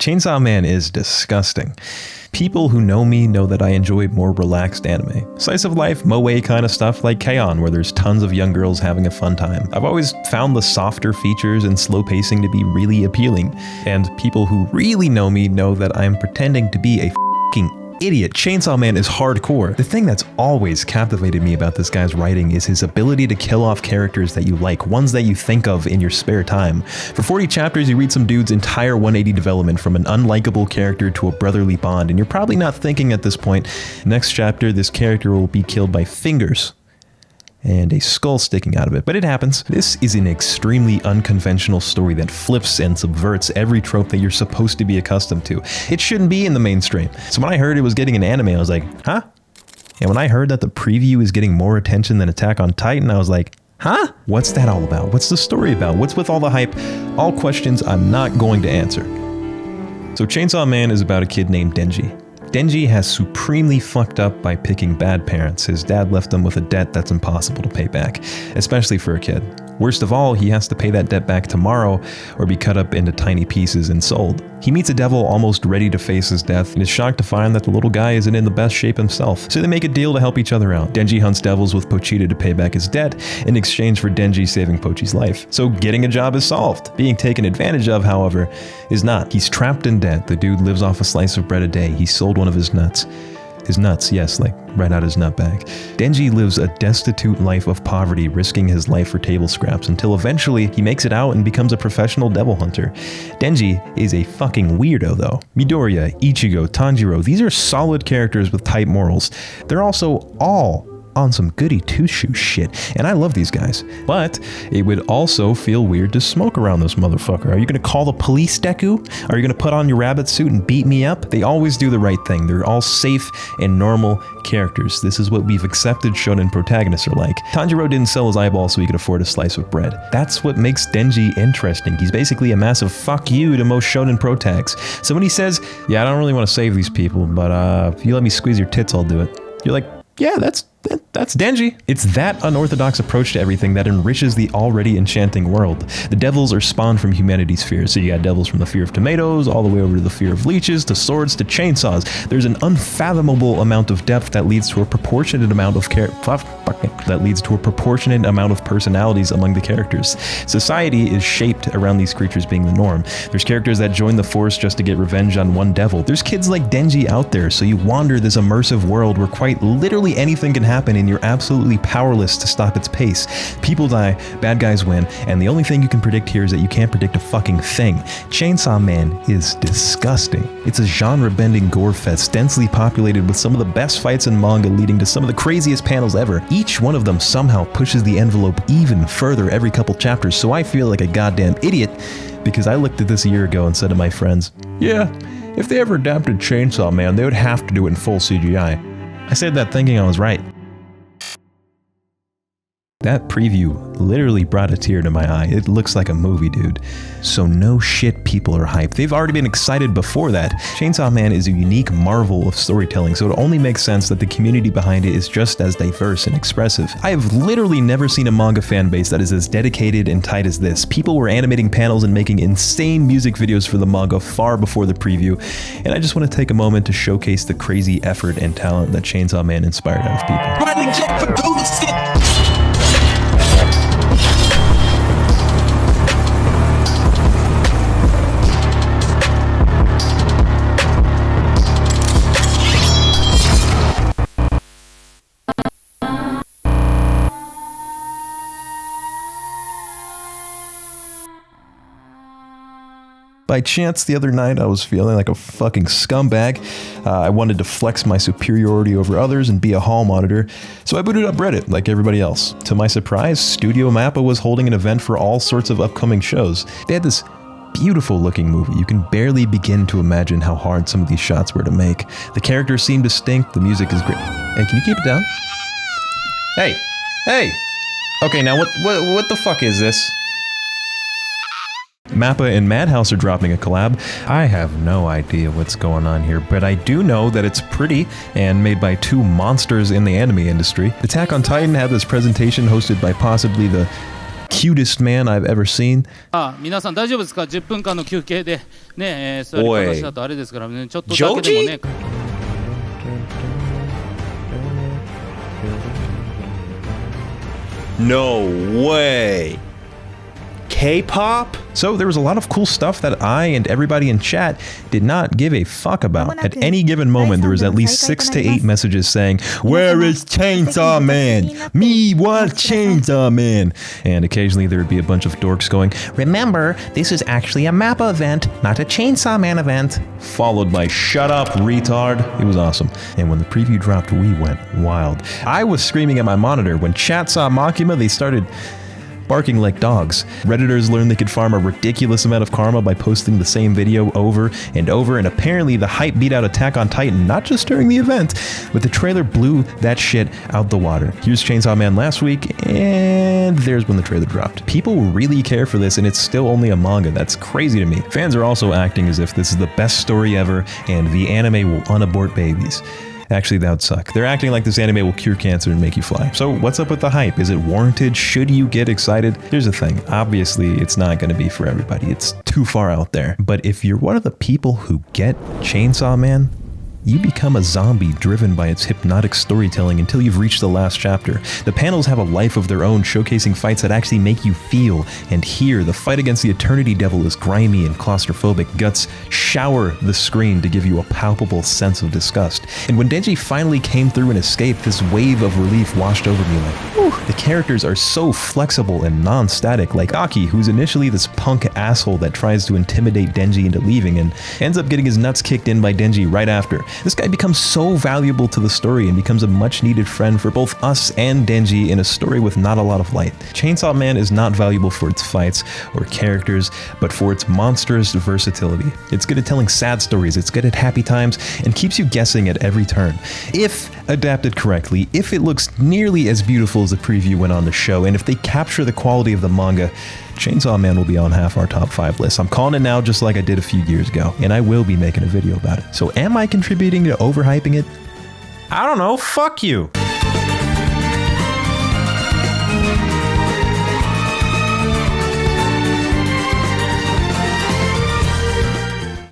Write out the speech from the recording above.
Chainsaw Man is disgusting. People who know me know that I enjoy more relaxed anime. Slice of life, moe kind of stuff like K-On! Where there's tons of young girls having a fun time. I've always found the softer features and slow pacing to be really appealing. And people who really know me know that I'm pretending to be a f***ing idiot. Chainsaw Man is hardcore. The thing that's always captivated me about this guy's writing is his ability to kill off characters that you like, ones that you think of in your spare time. For 40 chapters, you read some dude's entire 180 development from an unlikable character to a brotherly bond, and you're probably not thinking at this point, next chapter, this character will be killed by fingers and a skull sticking out of it. But it happens. This is an extremely unconventional story that flips and subverts every trope that you're supposed to be accustomed to. It shouldn't be in the mainstream. So when I heard it was getting an anime, I was like, huh? And when I heard that the preview is getting more attention than Attack on Titan, I was like, huh? What's that all about? What's the story about? What's with all the hype? All questions I'm not going to answer. So Chainsaw Man is about a kid named Denji. Denji has supremely fucked up by picking bad parents. His dad left him with a debt that's impossible to pay back, especially for a kid. Worst of all, he has to pay that debt back tomorrow or be cut up into tiny pieces and sold. He meets a devil almost ready to face his death and is shocked to find that the little guy isn't in the best shape himself. So they make a deal to help each other out. Denji hunts devils with Pochita to pay back his debt in exchange for Denji saving Pochi's life. So getting a job is solved. Being taken advantage of, however, is not. He's trapped in debt. The dude lives off a slice of bread a day. He sold one of his nuts. His nuts, yes, like right out his nut bag. Denji lives a destitute life of poverty, risking his life for table scraps until eventually he makes it out and becomes a professional devil hunter. Denji is a fucking weirdo though. Midoriya, Ichigo, Tanjiro, these are solid characters with tight morals. They're also all on some goody two-shoe shit, and I love these guys. But it would also feel weird to smoke around this motherfucker. Are you gonna call the police, Deku? Are you gonna put on your rabbit suit and beat me up? They always do the right thing. They're all safe and normal characters. This is what we've accepted shonen protagonists are like. Tanjiro didn't sell his eyeball so he could afford a slice of bread. That's what makes Denji interesting. He's basically a massive fuck you to most shonen protags. So when he says, yeah, I don't really want to save these people, but if you let me squeeze your tits, I'll do it. You're like, yeah, that's Denji. It's that unorthodox approach to everything that enriches the already enchanting world. The devils are spawned from humanity's fears. So you got devils from the fear of tomatoes, all the way over to the fear of leeches, to swords, to chainsaws. There's an unfathomable amount of depth that leads to a proportionate amount of personalities among the characters. Society is shaped around these creatures being the norm. There's characters that join the force just to get revenge on one devil. There's kids like Denji out there, so you wander this immersive world where quite literally anything can happen and you're absolutely powerless to stop its pace. People die, bad guys win, and the only thing you can predict here is that you can't predict a fucking thing. Chainsaw Man is disgusting. It's a genre-bending gore fest, densely populated with some of the best fights in manga leading to some of the craziest panels ever. Each one of them somehow pushes the envelope even further every couple chapters, so I feel like a goddamn idiot because I looked at this a year ago and said to my friends, yeah, if they ever adapted Chainsaw Man, they would have to do it in full CGI. I said that thinking I was right. That preview literally brought a tear to my eye. It looks like a movie, dude. So no shit, people are hyped. They've already been excited before that. Chainsaw Man is a unique marvel of storytelling, so it only makes sense that the community behind it is just as diverse and expressive. I have literally never seen a manga fan base that is as dedicated and tight as this. People were animating panels and making insane music videos for the manga far before the preview, and I just want to take a moment to showcase the crazy effort and talent that Chainsaw Man inspired out of people. By chance, the other night, I was feeling like a fucking scumbag. I wanted to flex my superiority over others and be a hall monitor, so I booted up Reddit like everybody else. To my surprise, Studio Mappa was holding an event for all sorts of upcoming shows. They had this beautiful looking movie. You can barely begin to imagine how hard some of these shots were to make. The characters seem distinct, the music is great. Hey, can you keep it down? Hey! Okay, now what the fuck is this? Mappa and Madhouse are dropping a collab. I have no idea what's going on here, but I do know that it's pretty and made by two monsters in the anime industry. Attack on Titan had this presentation hosted by possibly the cutest man I've ever seen. 皆さん大丈夫ですか？10分間の休憩でね、座りっぱなしだとあれですからね、ちょっとだけでもね。No way. K-pop? So there was a lot of cool stuff that I and everybody in chat did not give a fuck about. At any given moment, there was at least 6 to 8 messages saying, "Where is Chainsaw Man? Me want Chainsaw Man." And occasionally there would be a bunch of dorks going, "Remember, this is actually a Mappa event, not a Chainsaw Man event." Followed by, "Shut up, retard." It was awesome. And when the preview dropped, we went wild. I was screaming at my monitor. When chat saw Makima, they started barking like dogs. Redditors learned they could farm a ridiculous amount of karma by posting the same video over and over, and apparently the hype beat out Attack on Titan, not just during the event, but the trailer blew that shit out the water. Here's Chainsaw Man last week, and there's when the trailer dropped. People really care for this, and it's still only a manga. That's crazy to me. Fans are also acting as if this is the best story ever, and the anime will unabort babies. Actually, that would suck. They're acting like this anime will cure cancer and make you fly. So what's up with the hype? Is it warranted? Should you get excited? Here's the thing. Obviously, it's not going to be for everybody. It's too far out there. But if you're one of the people who get Chainsaw Man, you become a zombie driven by its hypnotic storytelling until you've reached the last chapter. The panels have a life of their own, showcasing fights that actually make you feel and hear. The fight against the Eternity Devil is grimy and claustrophobic. Guts shower the screen to give you a palpable sense of disgust. And when Denji finally came through and escaped, this wave of relief washed over me like, whew. The characters are so flexible and non-static, like Aki, who's initially this punk asshole that tries to intimidate Denji into leaving and ends up getting his nuts kicked in by Denji right after. This guy becomes so valuable to the story and becomes a much-needed friend for both us and Denji in a story with not a lot of light. Chainsaw Man is not valuable for its fights or characters, but for its monstrous versatility. It's good at telling sad stories, it's good at happy times, and keeps you guessing at every turn. If adapted correctly, if it looks nearly as beautiful as the preview went on the show, and if they capture the quality of the manga, Chainsaw Man will be on half our top 5 lists. I'm calling it now just like I did a few years ago, and I will be making a video about it. So am I contributing to overhyping it? I don't know, fuck you!